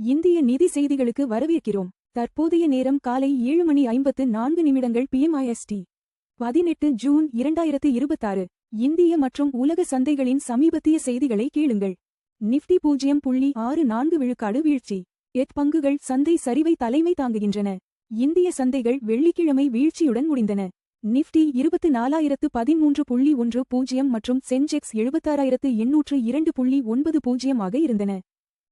இந்திய நிதி செய்திகளுக்கு வரவேற்கிறோம். தற்போதைய நேரம் காலை 7:54 PM/IST. 18 ஜூன் 2026. இந்திய மற்றும் உலக சந்தைகளின் சமீபத்திய செய்திகளை கேளுங்கள். நிஃப்டி 0.64 விழுக்காடு வீழ்ச்சி. எட் பங்குகள் சந்தை சரிவை தலைமை தாங்குகின்றன. இந்திய சந்தைகள் வெள்ளிக்கிழமை வீழ்ச்சியுடன் முடிந்தன. நிஃப்டி 24,013.10 மற்றும் சென்செக்ஸ் 76,802.90 ஆக இருந்தன.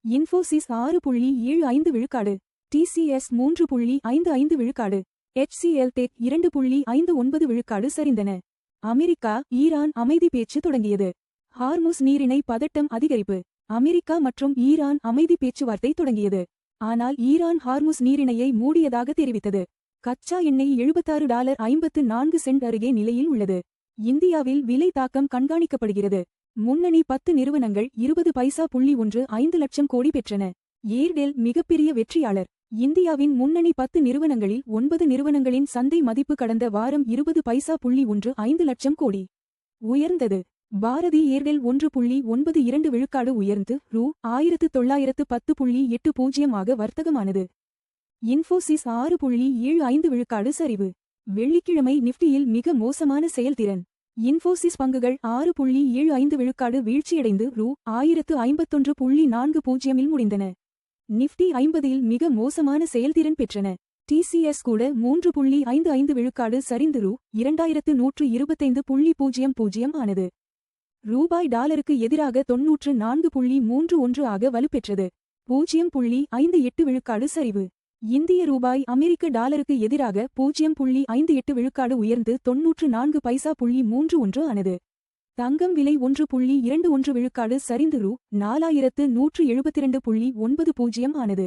இன்ஃபோசிஸ் 6.75 விழுக்காடு, டிசிஎஸ் 3.55 விழுக்காடு, HCL டெக் 2.59 விழுக்காடு சரிந்தன. அமெரிக்கா ஈரான் அமைதி பேச்சு தொடங்கியது. ஹார்முஸ் நீரிணை பதட்டம் அதிகரிப்பு. அமெரிக்கா மற்றும் ஈரான் அமைதி பேச்சுவார்த்தை தொடங்கியது. ஆனால் ஈரான் ஹார்முஸ் நீரிணையை மூடியதாக தெரிவித்தது. கச்சா எண்ணெய் $76.54 அருகே நிலையில் உள்ளது. இந்தியாவில் விலை தாக்கம் கண்காணிக்கப்படுகிறது. முன்னணி 10 நிறுவனங்கள் 20.15 லட்சம் கோடி பெற்றன. ஏர்டெல் மிகப்பெரிய வெற்றியாளர். இந்தியாவின் முன்னணி 10 நிறுவனங்களில் 9 நிறுவனங்களின் சந்தை மதிப்பு கடந்த வாரம் 20.15 லட்சம் கோடி உயர்ந்தது. பாரதி ஏர்டெல் 1.92 விழுக்காடு உயர்ந்து $1910.80 ஆக வர்த்தகமானது. இன்ஃபோசிஸ் 6.75 விழுக்காடு சரிவு. வெள்ளிக்கிழமை நிஃப்டியில் மிக மோசமான செயல்திறன். இன்ஃபோசிஸ் பங்குகள் 6.75 விழுக்காடு வீழ்ச்சியடைந்து $1051.40 முடிந்தன. நிஃப்டி 50இல் மிக மோசமான செயல்திறன் பெற்றன. டிசிஎஸ் கூட 3.55 விழுக்காடு சரிந்து $2125.00 ஆனது. ரூபாய் டாலருக்கு எதிராக 94.31 ஆக வலுப்பெற்றது. 0.58 விழுக்காடு சரிவு. இந்திய ரூபாய் அமெரிக்க டாலருக்கு எதிராக 0.58 விழுக்காடு உயர்ந்து 94.31 ஆனது. தங்கம் விலை 1.21 விழுக்காடு சரிந்து $4172.90 ஆனது.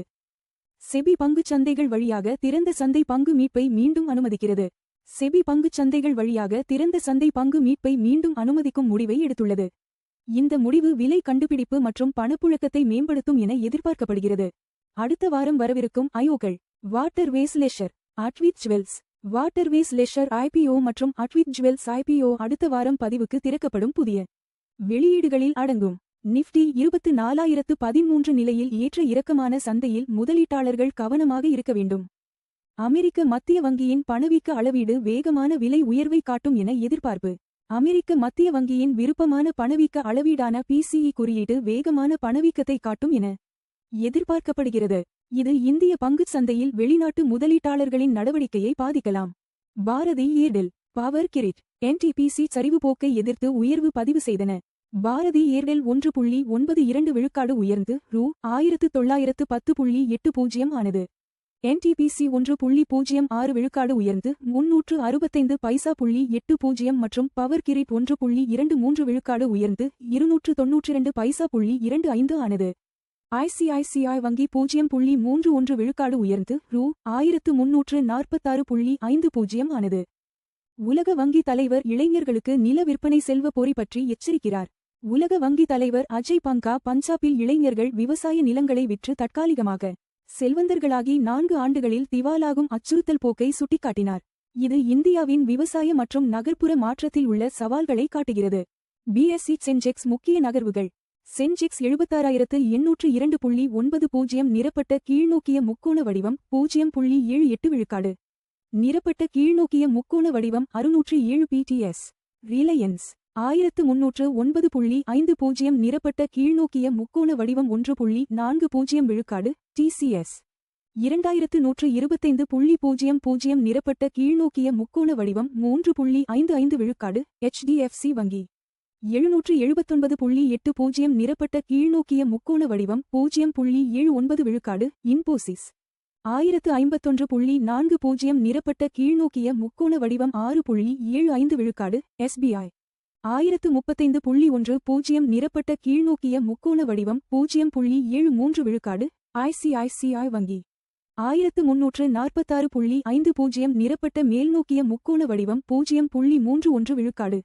செபி பங்குச் சந்தைகள் வழியாக திறந்த சந்தை பங்கு மீட்பை மீண்டும் அனுமதிக்கிறது. செபி பங்குச் சந்தைகள் வழியாக திறந்த சந்தை பங்கு மீட்பை மீண்டும் அனுமதிக்கும் முடிவை எடுத்துள்ளது. இந்த முடிவு விலை கண்டுபிடிப்பு மற்றும் பணப்புழக்கத்தை மேம்படுத்தும் என எதிர்பார்க்கப்படுகிறது. அடுத்த வாரம் வரவிருக்கும் ஐஓக்கள் waterways leisure, Advith jewels. Waterways leisure IPO மற்றும் அட்வித் ஜுவல்ஸ் IPO அடுத்த வாரம் பதிவுக்கு திறக்கப்படும் புதிய வெளியீடுகளில் அடங்கும். நிஃப்டி 24,013 நிலையில் ஏற்ற இறக்கமான சந்தையில் முதலீட்டாளர்கள் கவனமாக இருக்க வேண்டும். அமெரிக்க மத்திய வங்கியின் பணவீக்க அளவீடு வேகமான விலை உயர்வை காட்டும் என எதிர்பார்ப்பு. அமெரிக்க மத்திய வங்கியின் விருப்பமான பணவீக்க அளவீடான PCE குறியீடு வேகமான பணவீக்கத்தை காட்டும் என எதிர்பார்க்கப்படுகிறது. இது இந்திய பங்குச் சந்தையில் வெளிநாட்டு முதலீட்டாளர்களின் நடவடிக்கையை பாதிக்கலாம். Bharti Airtel, power grid, NTPC சரிவு போக்கை எதிர்த்து உயர்வு பதிவு செய்தன. பாரதி ஏர்டெல் 1.92 விழுக்காடு உயர்ந்து $1910.80 ஆனது. NTPC 1.06 விழுக்காடு உயர்ந்து $365.80 மற்றும் பவர் கிரிட் 1.23 விழுக்காடு உயர்ந்து $292.25 ஆனது. ICICI வங்கி 0.31 விழுக்காடு உயர்ந்து $1346.50 ஆனது. உலக வங்கி தலைவர் இளைஞர்களுக்கு நில விற்பனை செல்வ பொறி பற்றி எச்சரிக்கிறார். உலக வங்கி தலைவர் அஜய் பங்கா பஞ்சாபில் இளைஞர்கள் விவசாய நிலங்களை விற்று தற்காலிகமாக செல்வந்தர்களாகி 4 ஆண்டுகளில் திவாலாகும் அச்சுறுத்தல் போக்கை சுட்டிக்காட்டினார். இது இந்தியாவின் விவசாய மற்றும் நகர்ப்புற மாற்றத்தில் உள்ள சவால்களை காட்டுகிறது. BSE சென்செக்ஸ் முக்கிய நகர்வுகள். சென்செக்ஸ் 76,802.90 நிரப்பட்ட கீழ்நோக்கிய முக்கோண வடிவம் 0.78 விழுக்காடு. நிரப்பட்ட கீழ்நோக்கிய முக்கோண வடிவம் 607 PTS. ரிலையன்ஸ் 1309.50 நிரப்பட்ட கீழ்நோக்கிய முக்கோண வடிவம் 1.40 விழுக்காடு. TCS 2125.00 நிரப்பட்ட கீழ்நோக்கிய முக்கோண வடிவம் 3.55 விழுக்காடு. HDFC வங்கி 779.80 நிரப்பட்ட கீழ்நோக்கிய முக்கோண வடிவம் 0.79 விழுக்காடு. இன்போசிஸ் 1051.40 நிரப்பட்ட கீழ்நோக்கிய முக்கோண வடிவம் 6.75 விழுக்காடு. SBI 1035.10 நிரப்பட்ட கீழ்நோக்கிய முக்கோண வடிவம் 0.73 விழுக்காடு. ICICI வங்கி 1346.50 நிரப்பட்ட மேல்நோக்கிய முக்கோண வடிவம் 0.31 விழுக்காடு.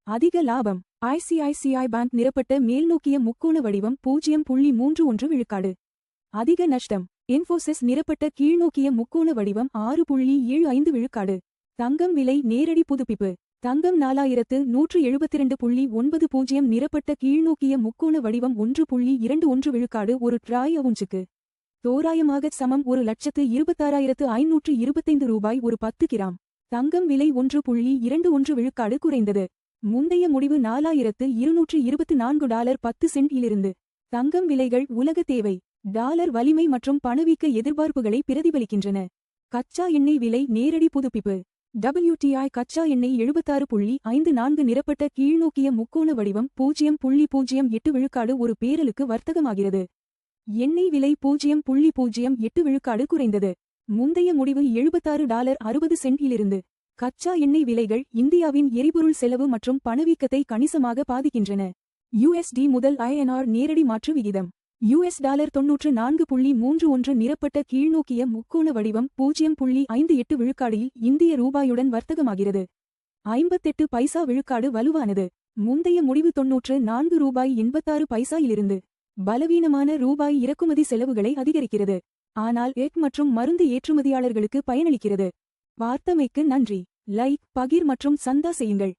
அதிக லாபம். ICICI பேங்க் நிரப்பட்ட மேல்நோக்கிய முக்கோண வடிவம் 0.31 விழுக்காடு. அதிக நஷ்டம். இன்ஃபோசிஸ் நிரப்பட்ட கீழ்நோக்கிய முக்கோண வடிவம் 6.75 விழுக்காடு. தங்கம் விலை நேரடி புதுப்பிப்பு. தங்கம் 4172.90 நிரப்பட்ட கீழ்நோக்கிய முக்கோண வடிவம் 1.21 விழுக்காடு ஒரு ட்ராய் அவுன்ஸுக்கு. தோராயமாக சமம் 1,26,525 ரூபாய் ஒரு 10 கிராம். தங்கம் விலை 1.21 விழுக்காடு குறைந்தது. முந்தைய முடிவு $4,224.10 இலிருந்து. தங்கம் விலைகள் உலக தேவை, டாலர் வலிமை மற்றும் பணவீக்க எதிர்பார்ப்புகளை பிரதிபலிக்கின்றன. கச்சா எண்ணெய் விலை நேரடி புதுப்பிப்பு. WTI கச்சா எண்ணெய் 76.54 நிரப்பட்ட கீழ்நோக்கிய முக்கோண வடிவம் 0.08 விழுக்காடு ஒரு பேரலுக்கு வர்த்தகமாகிறது. எண்ணெய் விலை 0.08 விழுக்காடு குறைந்தது. முந்தைய முடிவு $76.60 இலிருந்து. கச்சா எண்ணெய் விலைகள் இந்தியாவின் எரிபொருள் செலவு மற்றும் பணவீக்கத்தை கணிசமாக பாதிக்கின்றன. USD முதல் INR நேரடி மாற்று விகிதம். $94.31 நிரப்பட்ட கீழ்நோக்கிய முக்கோண வடிவம் 0.58 விழுக்காடில் இந்திய ரூபாயுடன் வர்த்தகமாகிறது. 58 பைசா விழுக்காடு வலுவானது. முந்தைய முடிவு $94.86 இலிருந்து. பலவீனமான ரூபாய் இறக்குமதி செலவுகளை அதிகரிக்கிறது, ஆனால் எஃகு மற்றும் மருந்து ஏற்றுமதியாளர்களுக்கு பயனளிக்கிறது. பார்த்தமைக்கு நன்றி. லைக், பகிர் மற்றும் சந்தா செய்யுங்கள்.